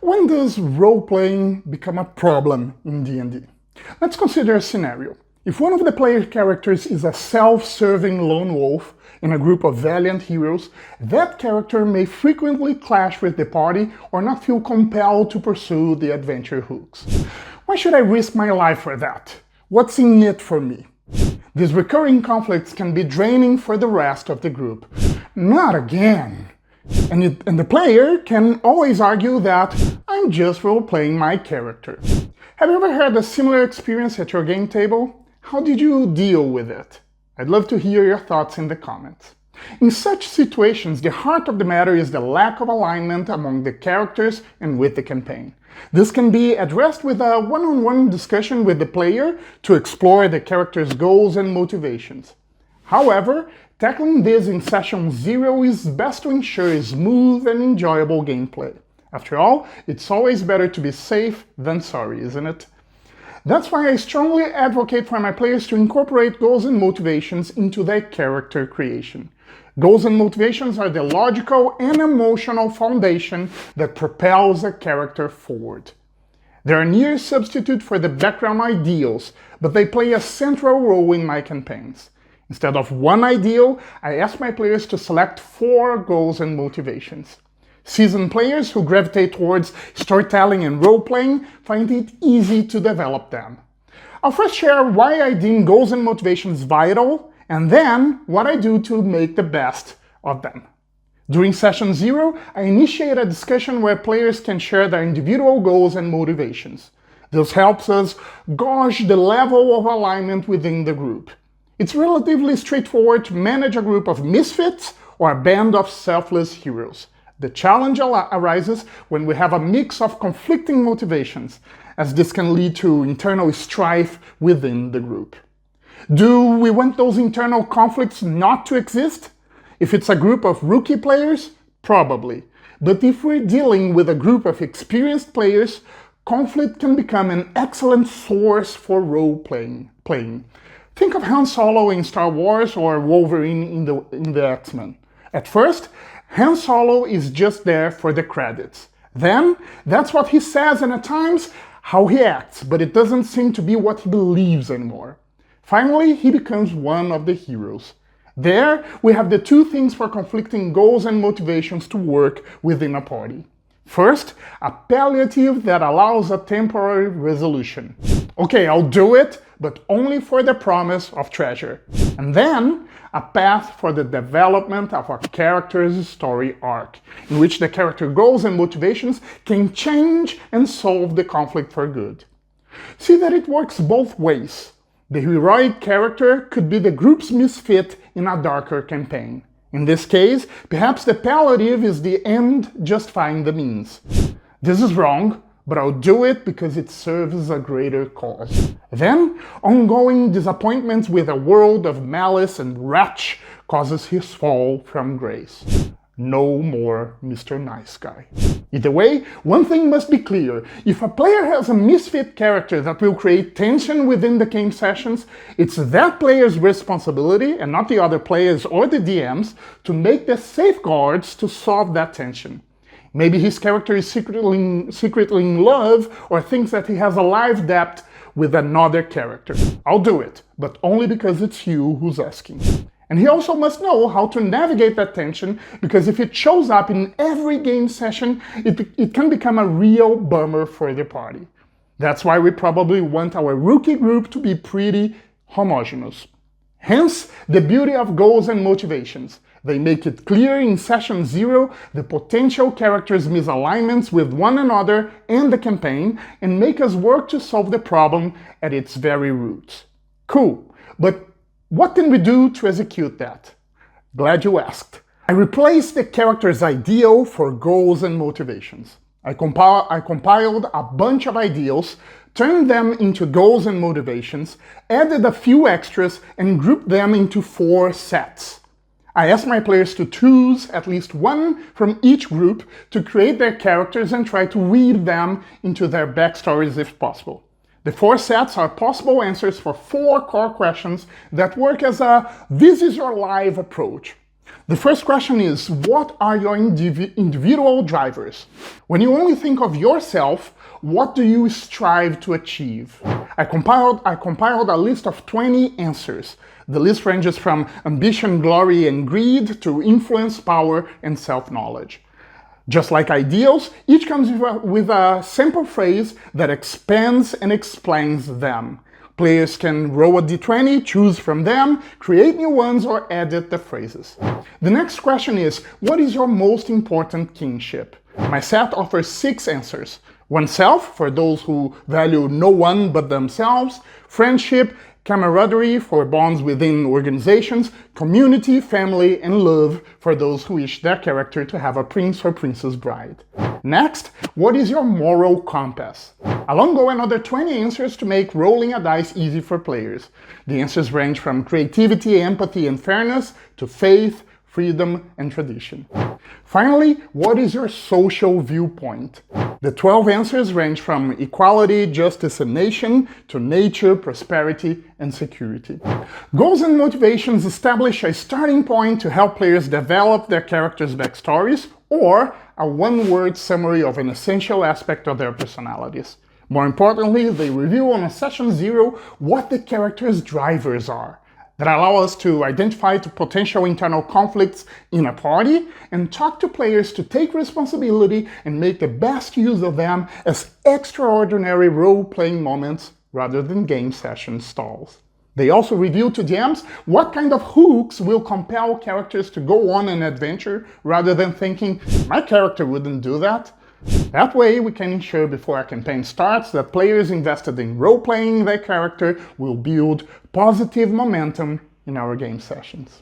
When does role-playing become a problem in D&D? Let's consider a scenario. If one of the player characters is a self-serving lone wolf in a group of valiant heroes, that character may frequently clash with the party or not feel compelled to pursue the adventure hooks. Why should I risk my life for that? What's in it for me? These recurring conflicts can be draining for the rest of the group. Not again! And the player can always argue that I'm just role-playing my character. Have you ever had a similar experience at your game table? How did you deal with it? I'd love to hear your thoughts in the comments. In such situations, the heart of the matter is the lack of alignment among the characters and with the campaign. This can be addressed with a one-on-one discussion with the player to explore the character's goals and motivations. However, tackling this in session 0 is best to ensure smooth and enjoyable gameplay. After all, it's always better to be safe than sorry, isn't it? That's why I strongly advocate for my players to incorporate goals and motivations into their character creation. Goals and motivations are the logical and emotional foundation that propels a character forward. They are a near substitute for the background ideals, but they play a central role in my campaigns. Instead of one ideal, I ask my players to select 4 goals and motivations. Seasoned players who gravitate towards storytelling and role-playing find it easy to develop them. I'll first share why I deem goals and motivations vital, and then what I do to make the best of them. During session 0, I initiate a discussion where players can share their individual goals and motivations. This helps us gauge the level of alignment within the group. It's relatively straightforward to manage a group of misfits or a band of selfless heroes. The challenge arises when we have a mix of conflicting motivations, as this can lead to internal strife within the group. Do we want those internal conflicts not to exist? If it's a group of rookie players, probably. But if we're dealing with a group of experienced players, conflict can become an excellent source for role-playing. Think of Han Solo in Star Wars or Wolverine in the X-Men. At first, Han Solo is just there for the credits. Then, that's what he says and at times how he acts, but it doesn't seem to be what he believes anymore. Finally, he becomes one of the heroes. There, we have the 2 things for conflicting goals and motivations to work within a party. First, a palliative that allows a temporary resolution. Okay, I'll do it, but only for the promise of treasure. And then, a path for the development of a character's story arc, in which the character goals and motivations can change and solve the conflict for good. See that it works both ways. The heroic character could be the group's misfit in a darker campaign. In this case, perhaps the palliative is the end justifying the means. This is wrong, but I'll do it because it serves a greater cause. Then, ongoing disappointments with a world of malice and wretch causes his fall from grace. No more Mr. Nice Guy. Either way, one thing must be clear. If a player has a misfit character that will create tension within the game sessions, it's that player's responsibility, and not the other players or the DMs, to make the safeguards to solve that tension. Maybe his character is secretly in love or thinks that he has a life debt with another character. I'll do it, but only because it's you who's asking. And he also must know how to navigate that tension, because if it shows up in every game session, it can become a real bummer for the party. That's why we probably want our rookie group to be pretty homogeneous. Hence, the beauty of goals and motivations. They make it clear in session 0 the potential characters' misalignments with one another and the campaign, and make us work to solve the problem at its very roots. Cool, but what can we do to execute that? Glad you asked. I replaced the character's ideal for goals and motivations. I compiled a bunch of ideals, turned them into goals and motivations, added a few extras, and grouped them into 4 sets. I asked my players to choose at least one from each group to create their characters and try to weave them into their backstories if possible. The 4 sets are possible answers for 4 core questions that work as a "this is your life" approach. The first question is, what are your individual drivers? When you only think of yourself, what do you strive to achieve? I compiled a list of 20 answers. The list ranges from ambition, glory, and greed to influence, power, and self-knowledge. Just like ideals, each comes with a simple phrase that expands and explains them. Players can roll a d20, choose from them, create new ones, or edit the phrases. The next question is, what is your most important kinship? My set offers 6 answers. Oneself, for those who value no one but themselves, friendship, camaraderie for bonds within organizations, community, family, and love for those who wish their character to have a prince or princess bride. Next, what is your moral compass? Along go another 20 answers to make rolling a dice easy for players. The answers range from creativity, empathy, and fairness to faith, freedom, and tradition. Finally, what is your social viewpoint? The 12 answers range from equality, justice, and nation to nature, prosperity, and security. Goals and motivations establish a starting point to help players develop their characters' backstories or a one-word summary of an essential aspect of their personalities. More importantly, they reveal on a session 0 what the character's drivers are, that allow us to identify potential internal conflicts in a party and talk to players to take responsibility and make the best use of them as extraordinary role-playing moments rather than game session stalls. They also reveal to DMs what kind of hooks will compel characters to go on an adventure rather than thinking, my character wouldn't do that. That way, we can ensure before a campaign starts that players invested in role-playing their character will build positive momentum in our game sessions.